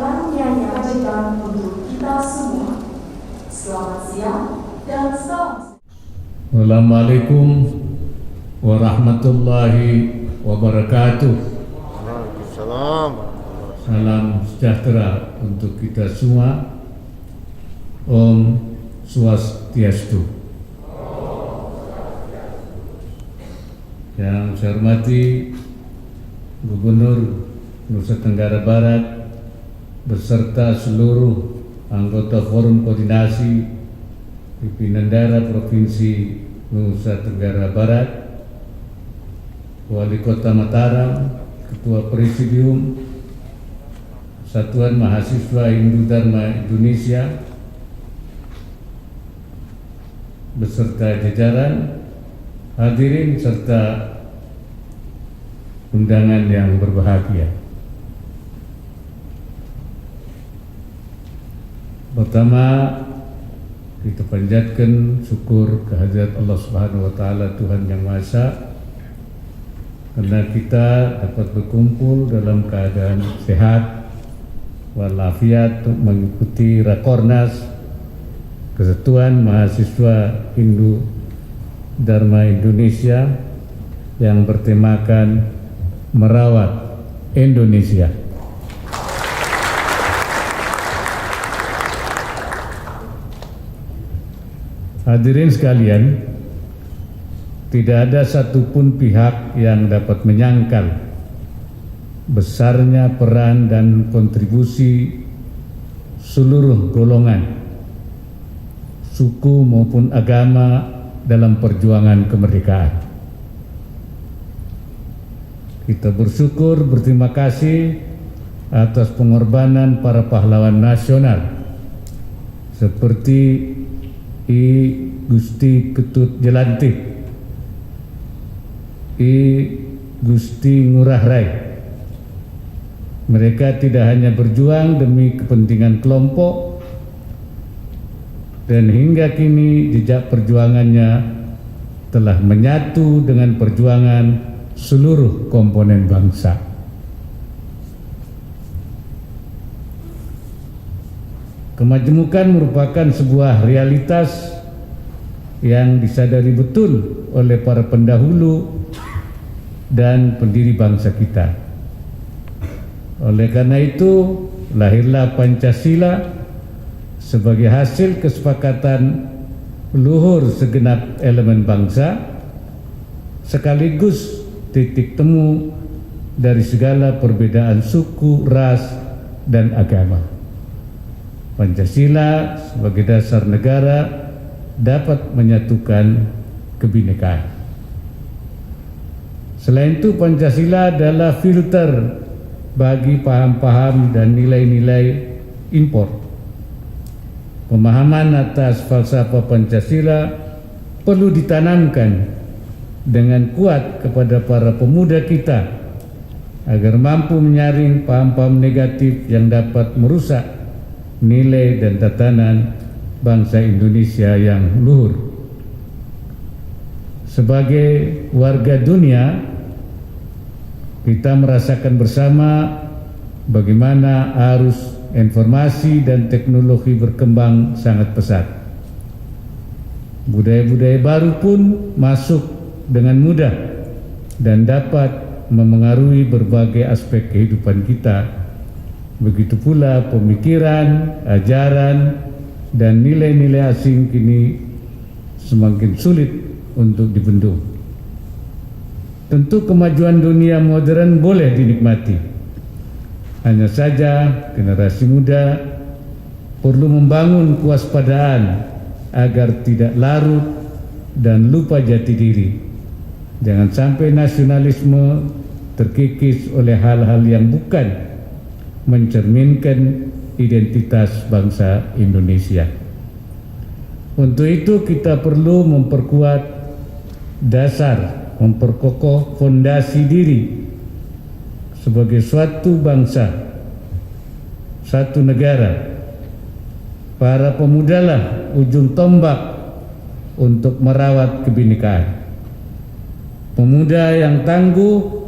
karunia-Nya kewajiban untuk kita semua. Selamat siang dan salam. Assalamualaikum warahmatullahi wabarakatuh. Waalaikumsalam. Salam sejahtera untuk kita semua. Om Swastiastu. Yang saya hormati Gubernur Nusa Tenggara Barat beserta seluruh anggota Forum Koordinasi Pimpinan Daerah Provinsi Nusa Tenggara Barat, Wali Kota Mataram, Ketua Presidium Satuan Mahasiswa Hindu Dharma Indonesia beserta jajaran, hadirin serta undangan yang berbahagia. Pertama, kita panjatkan syukur kehadirat Allah Subhanahu wa taala, Tuhan Yang Maha Esa, karena kita dapat berkumpul dalam keadaan sehat walafiat untuk mengikuti Rakornas Kesatuan Mahasiswa Hindu Dharma Indonesia yang bertemakan Merawat Indonesia. Hadirin sekalian, tidak ada satupun pihak yang dapat menyangkal besarnya peran dan kontribusi seluruh golongan, suku maupun agama dalam perjuangan kemerdekaan. Kita bersyukur, berterima kasih atas pengorbanan para pahlawan nasional seperti I Gusti Ketut Jelantik, I Gusti Ngurah Rai. Mereka tidak hanya berjuang demi kepentingan kelompok, dan hingga kini jejak perjuangannya telah menyatu dengan perjuangan seluruh komponen bangsa. Kemajemukan merupakan sebuah realitas yang disadari betul oleh para pendahulu dan pendiri bangsa kita. Oleh karena itu, lahirlah Pancasila sebagai hasil kesepakatan luhur segenap elemen bangsa, sekaligus titik temu dari segala perbedaan suku, ras, dan agama. Pancasila sebagai dasar negara dapat menyatukan kebinekaan. Selain itu, Pancasila adalah filter bagi paham-paham dan nilai-nilai impor. Pemahaman atas falsafah Pancasila perlu ditanamkan dengan kuat kepada para pemuda kita agar mampu menyaring paham-paham negatif yang dapat merusak nilai dan tatanan bangsa Indonesia yang luhur. Sebagai warga dunia, kita merasakan bersama bagaimana arus informasi dan teknologi berkembang sangat pesat. Budaya-budaya baru pun masuk dengan mudah dan dapat memengaruhi berbagai aspek kehidupan kita. Begitu pula pemikiran, ajaran, dan nilai-nilai asing kini semakin sulit untuk dibendung. Tentu kemajuan dunia modern boleh dinikmati. Hanya saja generasi muda perlu membangun kewaspadaan agar tidak larut dan lupa jati diri. Jangan sampai nasionalisme terkikis oleh hal-hal yang bukan mencerminkan identitas bangsa Indonesia. Untuk itu kita perlu memperkuat dasar, memperkokoh fondasi diri sebagai suatu bangsa, satu negara. Para pemudalah ujung tombak untuk merawat kebinekaan. Pemuda yang tangguh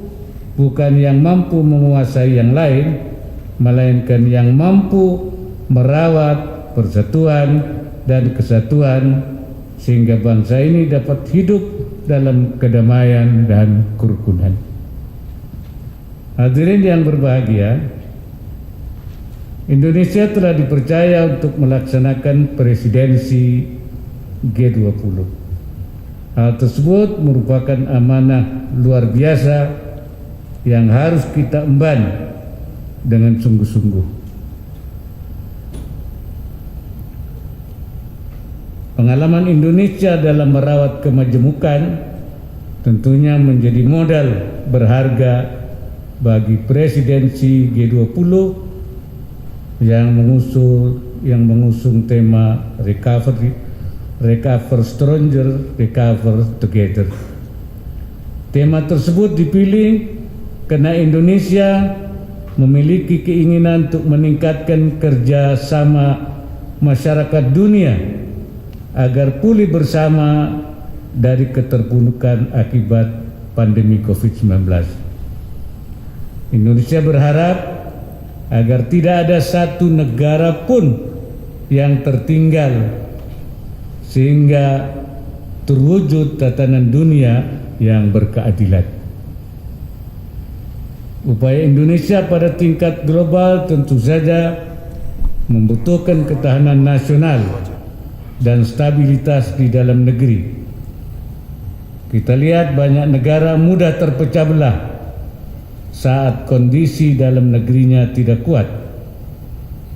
bukan yang mampu menguasai yang lain, melainkan yang mampu merawat persatuan dan kesatuan sehingga bangsa ini dapat hidup dalam kedamaian dan kerukunan. Hadirin yang berbahagia, Indonesia telah dipercaya untuk melaksanakan presidensi G20. Hal tersebut merupakan amanah luar biasa yang harus kita emban dengan sungguh-sungguh. Pengalaman Indonesia dalam merawat kemajemukan tentunya menjadi modal berharga bagi presidensi G20 yang mengusung tema Recover Stronger, Recover Together. Tema tersebut dipilih karena Indonesia memiliki keinginan untuk meningkatkan kerjasama masyarakat dunia agar pulih bersama dari keterpurukan akibat pandemi COVID-19. Indonesia berharap agar tidak ada satu negara pun yang tertinggal sehingga terwujud tatanan dunia yang berkeadilan. Upaya Indonesia pada tingkat global tentu saja membutuhkan ketahanan nasional dan stabilitas di dalam negeri. Kita lihat banyak negara mudah terpecah belah saat kondisi dalam negerinya tidak kuat.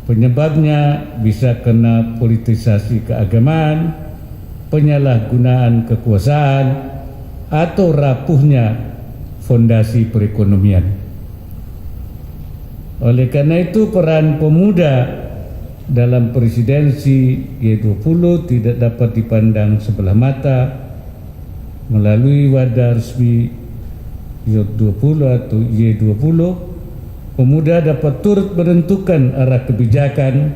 Penyebabnya bisa karena politisasi keagamaan, penyalahgunaan kekuasaan, atau rapuhnya fondasi perekonomian. Oleh karena itu, peran pemuda dalam presidensi G20 tidak dapat dipandang sebelah mata. Melalui wadah resmi G20 atau Y20, pemuda dapat turut menentukan arah kebijakan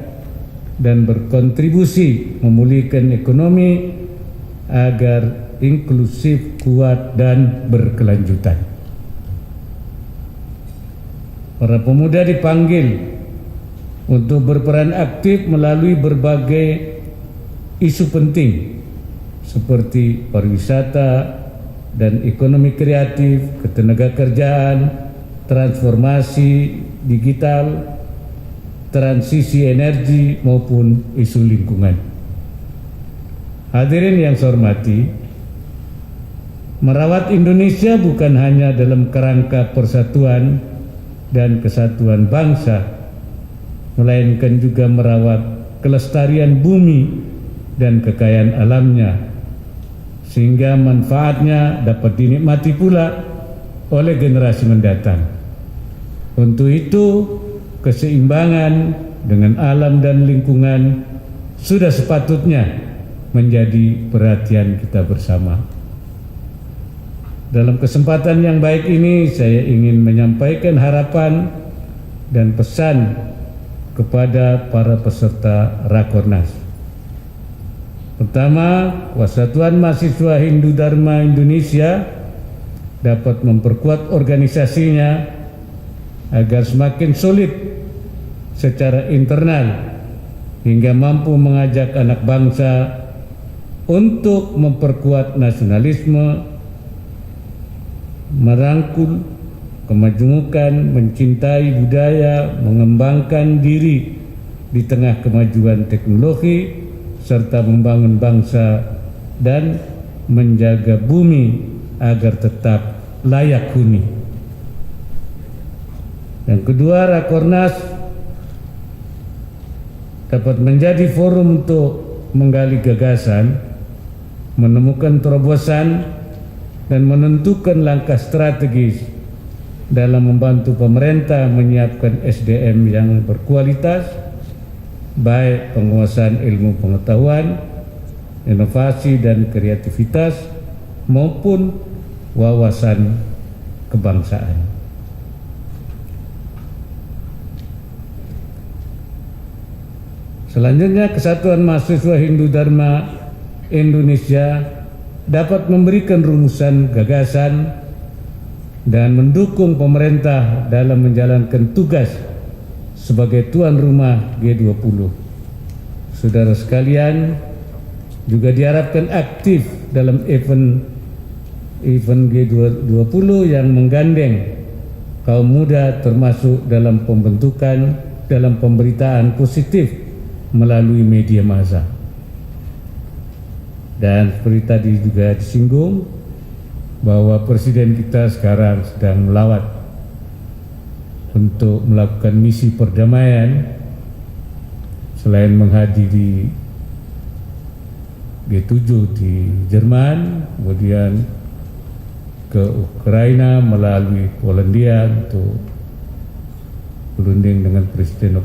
dan berkontribusi memulihkan ekonomi agar inklusif, kuat, dan berkelanjutan. Para pemuda dipanggil untuk berperan aktif melalui berbagai isu penting seperti pariwisata dan ekonomi kreatif, ketenagakerjaan, transformasi digital, transisi energi maupun isu lingkungan. Hadirin yang saya hormati, merawat Indonesia bukan hanya dalam kerangka persatuan dan kesatuan bangsa, melainkan juga merawat kelestarian bumi dan kekayaan alamnya, sehingga manfaatnya dapat dinikmati pula oleh generasi mendatang. Untuk itu, keseimbangan dengan alam dan lingkungan sudah sepatutnya menjadi perhatian kita bersama. Dalam kesempatan yang baik ini, saya ingin menyampaikan harapan dan pesan kepada para peserta Rakornas. Pertama, Persatuan Mahasiswa Hindu Dharma Indonesia dapat memperkuat organisasinya agar semakin solid secara internal hingga mampu mengajak anak bangsa untuk memperkuat nasionalisme, merangkul kemajemukan, mencintai budaya, mengembangkan diri di tengah kemajuan teknologi, serta membangun bangsa dan menjaga bumi agar tetap layak huni. Yang kedua, Rakornas dapat menjadi forum untuk menggali gagasan, menemukan terobosan, dan menentukan langkah strategis dalam membantu pemerintah menyiapkan SDM yang berkualitas, baik penguasaan ilmu pengetahuan, inovasi dan kreativitas, maupun wawasan kebangsaan. Selanjutnya, Kesatuan Mahasiswa Hindu Dharma Indonesia dapat memberikan rumusan gagasan dan mendukung pemerintah dalam menjalankan tugas sebagai tuan rumah G20. Saudara sekalian, juga diharapkan aktif dalam event G20 yang menggandeng kaum muda, termasuk dalam pemberitaan positif melalui media massa. Dan seperti tadi juga disinggung bahwa Presiden kita sekarang sedang melawat untuk melakukan misi perdamaian, selain menghadiri G7 di Jerman, kemudian ke Ukraina melalui Polandia untuk berunding dengan Presiden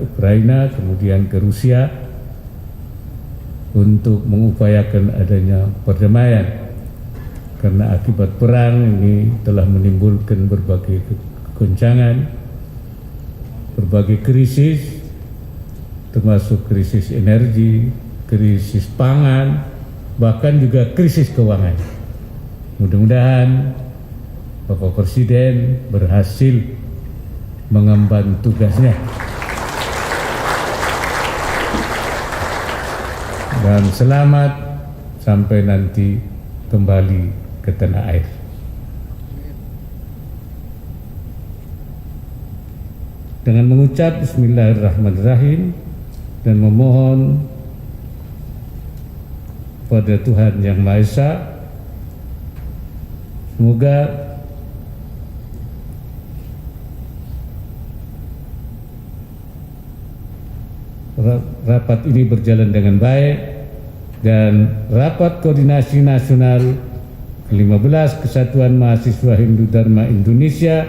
Ukraina, kemudian ke Rusia untuk mengupayakan adanya perdamaian, karena akibat perang ini telah menimbulkan berbagai kegoncangan, berbagai krisis, termasuk krisis energi, krisis pangan, bahkan juga krisis keuangan. Mudah-mudahan Bapak Presiden berhasil mengemban tugasnya dan selamat sampai nanti kembali ke tanah air. Dengan mengucap Bismillahirrahmanirrahim dan memohon pada Tuhan Yang Maha Esa, semoga rapat ini berjalan dengan baik dan rapat koordinasi nasional ke-15 Kesatuan Mahasiswa Hindu Dharma Indonesia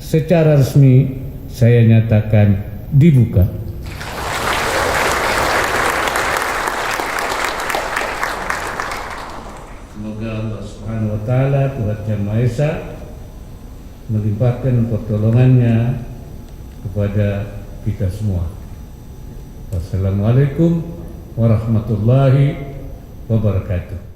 secara resmi saya nyatakan dibuka. Semoga Allah Subhanahu wa Ta'ala, Tuhan Yang Maha Esa, melimpahkan pertolongannya kepada kita semua. Wassalamualaikum warahmatullahi wabarakatuh.